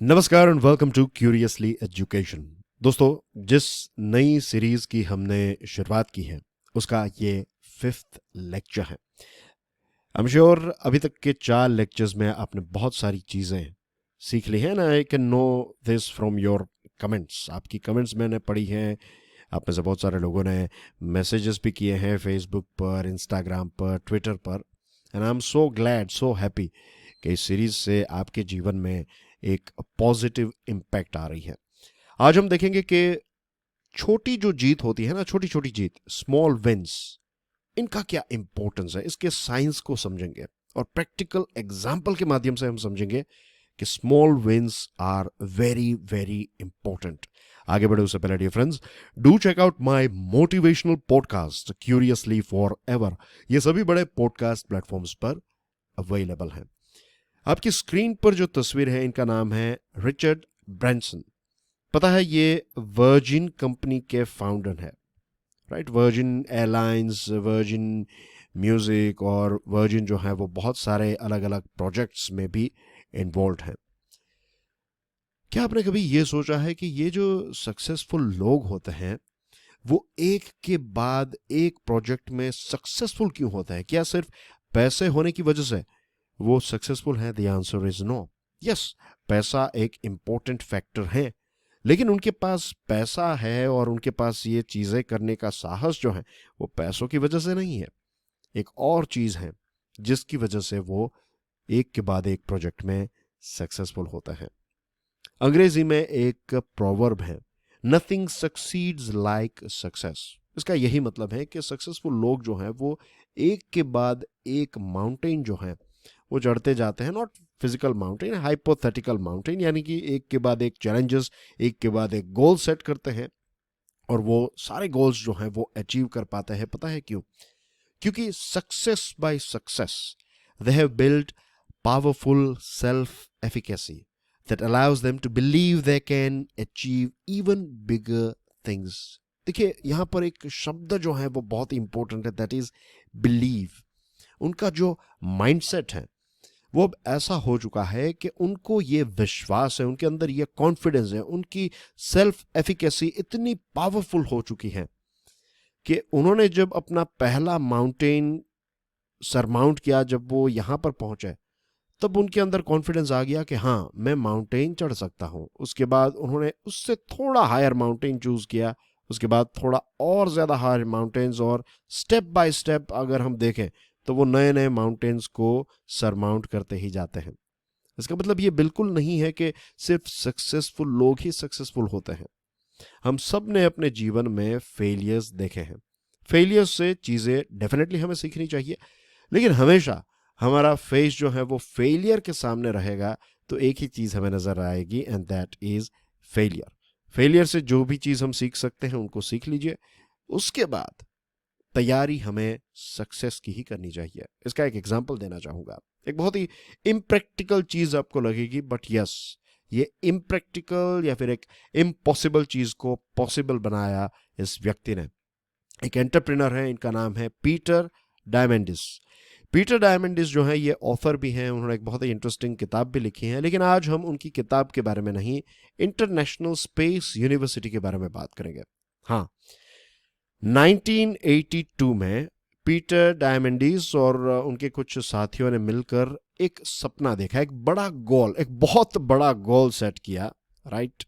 नमस्कार and welcome to curiously education. दोस्तों, जिस नई सीरीज की हमने शुरुआत की है उसका ये 5th लेक्चर है। आई एम श्योर अभी तक के 4 लेक्चर्स में आपने बहुत सारी चीज़ें सीख ली हैं ना। I can know this from your comments. आपकी कमेंट्स मैंने पढ़ी हैं। आप में से बहुत सारे लोगों ने मैसेजेस भी किए हैं फेसबुक पर, इंस्टाग्राम पर, ट्विटर पर। And I am so glad, so happy कि इस सीरीज से आपके जीवन में एक पॉजिटिव इम्पैक्ट आ रही है। आज हम देखेंगे कि छोटी जो जीत होती है ना, छोटी छोटी जीत, स्मॉल विंस, इनका क्या इंपॉर्टेंस है, इसके साइंस को समझेंगे और प्रैक्टिकल एग्जाम्पल के माध्यम से हम समझेंगे कि small wins are very very important. आगे बढ़े उससे पहले dear friends, do check out my motivational podcast curiously forever. ये सभी बड़े पॉडकास्ट प्लेटफॉर्म्स पर अवेलेबल हैं। आपकी स्क्रीन पर जो तस्वीर है, इनका नाम है रिचर्ड ब्रैंसन। पता है, ये वर्जिन कंपनी के फाउंडर है, right. Virgin airlines, virgin music और वर्जिन जो है वो बहुत सारे अलग अलग प्रोजेक्ट्स में भी इन्वॉल्व हैं। क्या आपने कभी ये सोचा है कि ये जो सक्सेसफुल लोग होते हैं वो एक के बाद एक प्रोजेक्ट में सक्सेसफुल क्यों होते हैं? क्या सिर्फ पैसे होने की वजह से वो सक्सेसफुल है? The answer is no. Yes, पैसा एक इंपॉर्टेंट फैक्टर है, लेकिन उनके पास पैसा है और उनके पास ये चीजें करने का साहस जो है वो पैसों की वजह से नहीं है। एक और चीज है जिसकी वजह से वो एक के बाद एक प्रोजेक्ट में सक्सेसफुल होता है। अंग्रेजी में एक प्रोवर्ब है, नथिंग सक्सीड्स लाइक सक्सेस। इसका यही मतलब है कि सक्सेसफुल लोग जो हैं वो एक के बाद एक माउंटेन जो है वो चढ़ते जाते हैं। Not physical mountain, hypothetical mountain, यानी कि एक के बाद एक चैलेंजेस, एक के बाद एक गोल सेट करते हैं और वो सारे गोल्स जो हैं वो अचीव कर पाते हैं। पता है क्यों? क्योंकि success by success they have build powerful self efficacy that allows them to believe they can achieve even bigger things. देखिए, यहां पर एक शब्द जो है वो बहुत ही इंपॉर्टेंट है, दैट इज बिलीव। उनका जो माइंडसेट है वो अब ऐसा हो चुका है कि उनको ये विश्वास है, उनके अंदर ये कॉन्फिडेंस है, उनकी सेल्फ एफिकेसी इतनी पावरफुल हो चुकी है कि उन्होंने जब अपना पहला माउंटेन सरमाउंट किया, जब वो यहां पर पहुंचे, तब उनके अंदर कॉन्फिडेंस आ गया कि हाँ, मैं माउंटेन चढ़ सकता हूं। उसके बाद उन्होंने उससे थोड़ा हायर माउंटेन चूज किया, उसके बाद थोड़ा और ज्यादा हायर माउंटेन्स, और स्टेप बाय स्टेप अगर हम देखें तो वो नए नए माउंटेन्स को सरमाउंट करते ही जाते हैं। इसका मतलब ये बिल्कुल नहीं है कि सिर्फ सक्सेसफुल लोग ही सक्सेसफुल होते हैं। हम सब ने अपने जीवन में फेलियर्स देखे हैं। फेलियर्स से चीजें डेफिनेटली हमें सीखनी चाहिए, लेकिन हमेशा हमारा फेस जो है वो फेलियर के सामने रहेगा तो एक ही चीज हमें नजर आएगी, and that is failure. Failure से जो भी चीज हम सीख सकते हैं उनको सीख लीजिए। उसके बाद तैयारी हमें सक्सेस की ही करनी चाहिए। इसका एक एग्जांपल देना चाहूंगा। एक बहुत ही इम्प्रैक्टिकल चीज आपको लगेगी, बट यस, ये इम्प्रैक्टिकल या फिर एक इम्पॉसिबल चीज को पॉसिबल बनाया इस व्यक्ति ने। एक एंटरप्रेन्योर है, इनका नाम है पीटर डायमेंडिस। पीटर डायमेंडिस जो है ये ऑथर भी हैं, उन्होंने एक बहुत ही इंटरेस्टिंग किताब भी लिखी है, लेकिन आज हम उनकी किताब के बारे में नहीं, इंटरनेशनल स्पेस यूनिवर्सिटी के बारे में बात करेंगे। हाँ, 1982 में पीटर डायमेंडिस और उनके कुछ साथियों ने मिलकर एक सपना देखा, एक बड़ा गोल, एक बहुत बड़ा गोल सेट किया, राइट।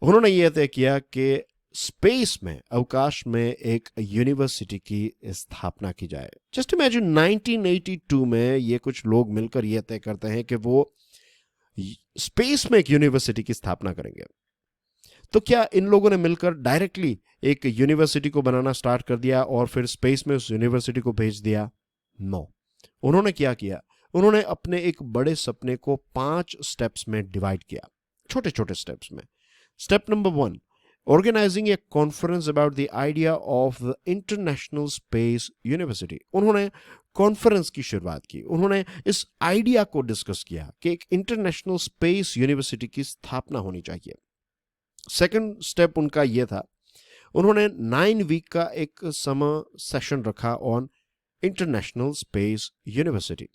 उन्होंने ये तय किया कि स्पेस में, अवकाश में एक यूनिवर्सिटी की स्थापना की जाए। जस्ट इमेजिन, 1982 में ये कुछ लोग मिलकर ये तय करते हैं कि वो स्पेस में एक यूनिवर्सिटी की स्थापना करेंगे। तो क्या इन लोगों ने मिलकर डायरेक्टली एक यूनिवर्सिटी को बनाना स्टार्ट कर दिया और फिर स्पेस में उस यूनिवर्सिटी को भेज दिया? नो। उन्होंने क्या किया? उन्होंने अपने एक बड़े सपने को 5 स्टेप्स में डिवाइड किया, छोटे छोटे स्टेप्स में। Step number 1, organizing a conference about the idea of the International Space University. उन्होंने कॉन्फ्रेंस की शुरुआत की, उन्होंने इस आइडिया को डिस्कस किया कि एक इंटरनेशनल स्पेस यूनिवर्सिटी की स्थापना होनी चाहिए। सेकंड स्टेप उनका यह था, उन्होंने 9 वीक का एक समर सेशन रखा ऑन इंटरनेशनल स्पेस यूनिवर्सिटी।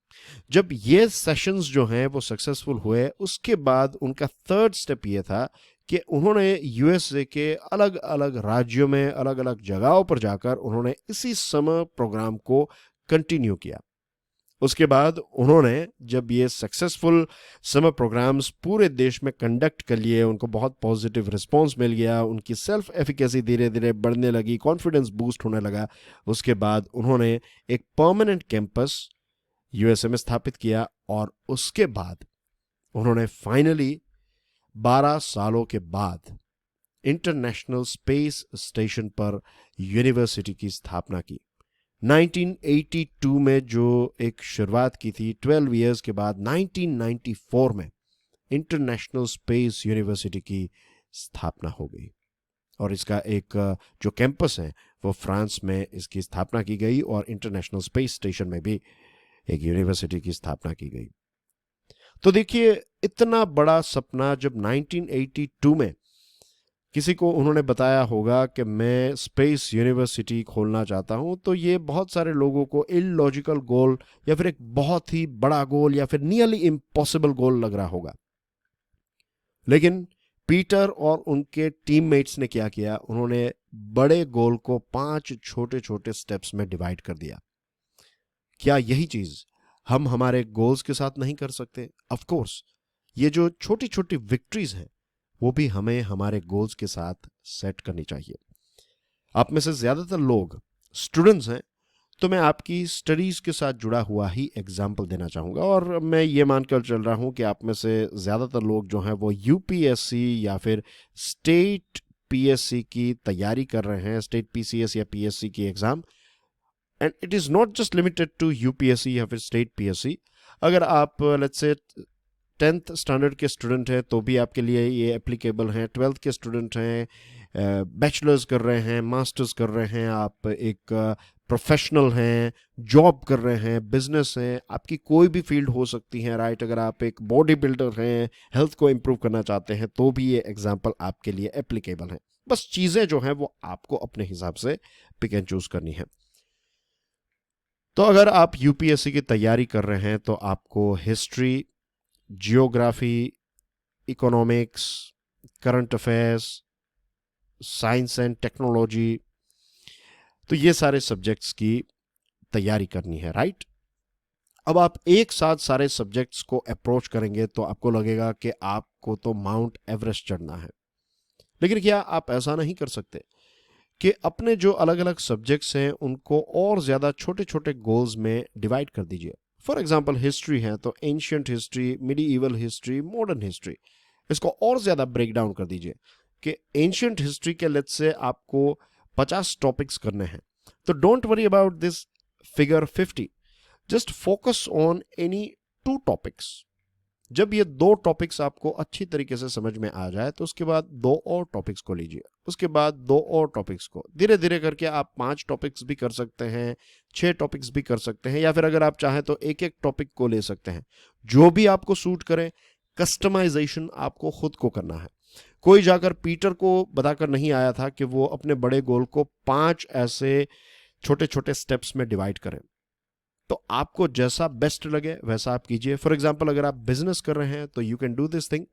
जब ये सेशंस जो हैं वो सक्सेसफुल हुए, उसके बाद उनका थर्ड स्टेप ये था कि उन्होंने यूएसए के अलग अलग राज्यों में अलग अलग जगहों पर जाकर उन्होंने इसी समर प्रोग्राम को कंटिन्यू किया। उसके बाद उन्होंने जब ये सक्सेसफुल समर प्रोग्राम्स पूरे देश में कंडक्ट कर लिए, उनको बहुत पॉजिटिव रिस्पांस मिल गया, उनकी सेल्फ एफिकेसी धीरे धीरे बढ़ने लगी, कॉन्फिडेंस बूस्ट होने लगा। उसके बाद उन्होंने एक परमानेंट कैंपस यूएसए में स्थापित किया और उसके बाद उन्होंने फाइनली 12 सालों के बाद इंटरनेशनल स्पेस स्टेशन पर यूनिवर्सिटी की स्थापना की। 1982 में जो एक शुरुआत की थी, 12 इयर्स के बाद 1994 में इंटरनेशनल स्पेस यूनिवर्सिटी की स्थापना हो गई और इसका एक जो कैंपस है वो फ्रांस में इसकी स्थापना की गई और इंटरनेशनल स्पेस स्टेशन में भी एक यूनिवर्सिटी की स्थापना की गई। तो देखिए, इतना बड़ा सपना जब 1982 में किसी को उन्होंने बताया होगा कि मैं स्पेस यूनिवर्सिटी खोलना चाहता हूं, तो ये बहुत सारे लोगों को इलॉजिकल गोल या फिर एक बहुत ही बड़ा गोल या फिर नियरली इम्पॉसिबल गोल लग रहा होगा। लेकिन पीटर और उनके टीममेट्स ने क्या किया, उन्होंने बड़े गोल को 5 छोटे छोटे स्टेप्स में डिवाइड कर दिया। क्या यही चीज हम हमारे गोल्स के साथ नहीं कर सकते? ऑफ कोर्स, ये जो छोटी छोटी विक्ट्रीज हैं वो भी हमें हमारे गोल्स के साथ सेट करनी चाहिए। आप में से ज्यादातर लोग स्टूडेंट्स हैं, तो मैं आपकी स्टडीज के साथ जुड़ा हुआ ही एग्जाम्पल देना चाहूंगा और मैं ये मानकर चल रहा हूं कि आप में से ज्यादातर लोग जो हैं वो यूपीएससी या फिर स्टेट पीएससी की तैयारी कर रहे हैं, स्टेट पीसीएस या पीएससी की एग्जाम। And it is not just limited to UPSC या फिर स्टेट पीएससी। अगर आप लेट्स से 10th स्टैंडर्ड के स्टूडेंट हैं तो भी आपके लिए ये एप्लीकेबल हैं, 12th के स्टूडेंट हैं, बैचलर्स कर रहे हैं, मास्टर्स कर रहे हैं, आप एक प्रोफेशनल हैं, जॉब कर रहे हैं, बिजनेस हैं, आपकी कोई भी फील्ड हो सकती है, राइट। अगर आप एक बॉडी बिल्डर हैं, हेल्थ को इंप्रूव करना चाहते हैं, तो भी ये एग्जाम्पल आपके लिए एप्लीकेबल है। बस चीजें जो हैं वो आपको अपने हिसाब से पिक एंड चूज करनी है। तो अगर आप यूपीएससी की तैयारी कर रहे हैं तो आपको history, geography, economics, current affairs, science and technology, तो ये सारे सब्जेक्ट्स की तैयारी करनी है, राइट। अब आप एक साथ सारे सब्जेक्ट्स को अप्रोच करेंगे तो आपको लगेगा कि आपको तो माउंट एवरेस्ट चढ़ना है। लेकिन क्या आप ऐसा नहीं कर सकते कि अपने जो अलग अलग सब्जेक्ट्स हैं उनको और ज्यादा छोटे छोटे गोल्स में डिवाइड कर दीजिए। फॉर एग्जाम्पल हिस्ट्री है तो ancient history, medieval history, modern history, इसको और ज्यादा ब्रेक डाउन कर दीजिए कि एंशियंट हिस्ट्री के लेट्स से आपको 50 टॉपिक्स करने हैं, तो don't worry about this figure 50, just focus on any 2 topics. जब ये 2 टॉपिक्स आपको अच्छी तरीके से समझ में आ जाए तो उसके बाद 2 और टॉपिक्स को लीजिए, उसके बाद 2 और टॉपिक्स को, धीरे धीरे करके आप 5 टॉपिक्स भी कर सकते हैं, 6 टॉपिक्स भी कर सकते हैं, या फिर अगर आप चाहें तो एक एक टॉपिक को ले सकते हैं, जो भी आपको सूट करे। कस्टमाइजेशन आपको खुद को करना है। कोई जाकर पीटर को बताकर नहीं आया था कि वो अपने बड़े गोल को 5 ऐसे छोटे छोटे स्टेप्स में डिवाइड करें। तो आपको जैसा बेस्ट लगे वैसा आप कीजिए। फॉर एग्जाम्पल, अगर आप बिजनेस कर रहे हैं तो you can do this thing.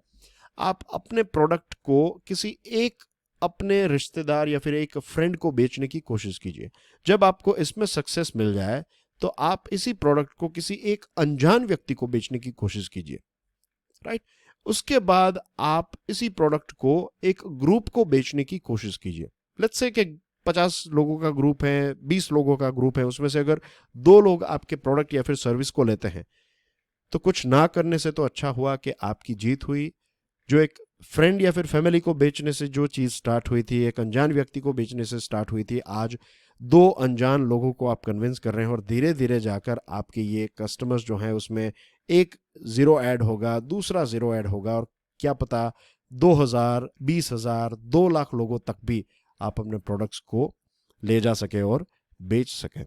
आप अपने प्रोडक्ट को किसी एक अपने रिश्तेदार या फिर एक फ्रेंड को बेचने की कोशिश कीजिए। जब आपको इसमें सक्सेस मिल जाए तो आप इसी प्रोडक्ट को किसी एक अनजान व्यक्ति को बेचने की कोशिश कीजिए, राइट। उसके बाद आप इसी प्रोडक्ट को एक ग्रुप को बेचने की कोशिश कीजिए। लेट्स से कि 50 लोगों का ग्रुप है, 20 लोगों का ग्रुप है, उसमें से अगर 2 लोग आपके प्रोडक्ट या फिर सर्विस को लेते हैं तो कुछ ना करने से तो अच्छा हुआ कि आपकी जीत हुई। जो एक फ्रेंड या फिर फैमिली को बेचने से जो चीज स्टार्ट हुई थी, एक अनजान व्यक्ति को बेचने से स्टार्ट हुई थी, आज 2 अनजान लोगों को आप कन्विंस कर रहे हैं और धीरे धीरे जाकर आपके ये कस्टमर्स जो हैं उसमें एक 0 ऐड होगा, दूसरा 0 ऐड होगा, और क्या पता 2000, 20,000, 2 लाख लोगों तक भी आप अपने प्रोडक्ट्स को ले जा सके और बेच सके।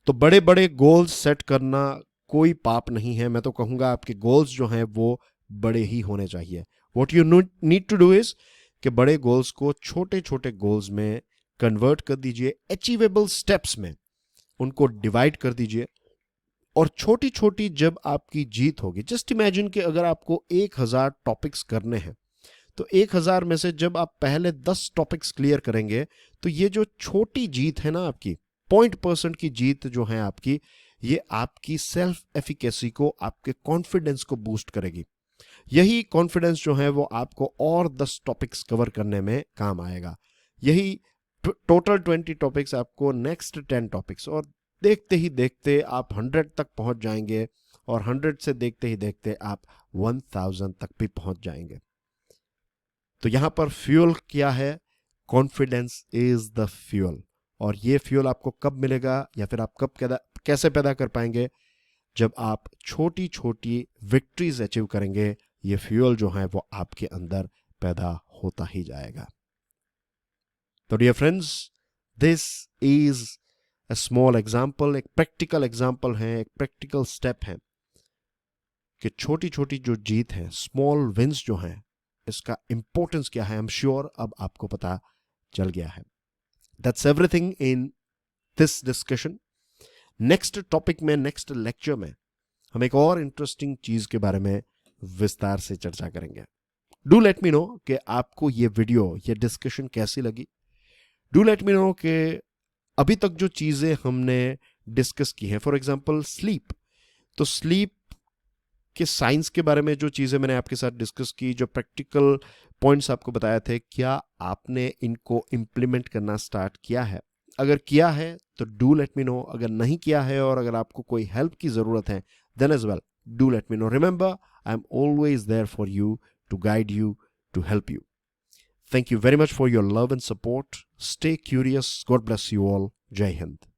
तो बड़े बड़े गोल्स सेट करना कोई पाप नहीं है। मैं तो कहूंगा आपके गोल्स जो हैं वो बड़े ही होने चाहिए। What you need to do is कि बड़े गोल्स को छोटे छोटे गोल्स में कन्वर्ट कर दीजिए, अचीवेबल स्टेप्स में। उनको डिवाइड कर दीजिए और छोटी छोटी जब आपकी जीत होगी, जस्ट इमेजिन कि अगर आपको 1000 टॉपिक्स करने हैं तो 1000 में से जब आप पहले 10 टॉपिक्स क्लियर करेंगे तो ये जो छोटी जीत है ना आपकी 0.% की जीत जो है आपकी, ये आपकी सेल्फ एफिकेसी को, आपके कॉन्फिडेंस को बूस्ट करेगी। यही कॉन्फिडेंस जो है वो आपको और 10 टॉपिक्स कवर करने में काम आएगा। यही टोटल 20 टॉपिक्स आपको नेक्स्ट 10 टॉपिक्स, और देखते ही देखते आप 100 तक पहुंच जाएंगे और 100 से देखते ही देखते आप 1000 तक भी पहुंच जाएंगे। तो यहां पर फ्यूल क्या है? Confidence is the fuel. और ये फ्यूल आपको कब मिलेगा या फिर आप कब कैसे पैदा कर पाएंगे? जब आप छोटी छोटी विक्ट्रीज अचीव करेंगे, ये फ्यूल जो है वो आपके अंदर पैदा होता ही जाएगा। तो dear friends, this is a small example, एक प्रैक्टिकल एग्जाम्पल है, एक प्रैक्टिकल स्टेप है कि छोटी छोटी जो जीत है, स्मॉल विंस जो है, इसका इंपॉर्टेंस क्या है। आई एम श्योर अब आपको पता चल गया है। That's everything in this discussion. Next topic में, नेक्स्ट लेक्चर में हम एक और इंटरेस्टिंग चीज के बारे में विस्तार से चर्चा करेंगे। डू लेट मी नो कि आपको ये वीडियो, ये डिस्कशन कैसी लगी। डू लेट मी नो कि अभी तक जो चीजें हमने डिस्कस की हैं, फॉर एग्जांपल स्लीप, तो स्लीप के साइंस के बारे में जो चीजें मैंने आपके साथ डिस्कस की, जो प्रैक्टिकल पॉइंट्स आपको बताए थे, क्या आपने इनको इंप्लीमेंट करना स्टार्ट किया है? अगर किया है तो डू लेट मी नो। अगर नहीं किया है और अगर आपको कोई हेल्प की जरूरत है, then as well do let me know. Remember, I am always there for you, to guide you, to help you. Thank you very much for your love and support. Stay curious. God bless you all. Jai Hind.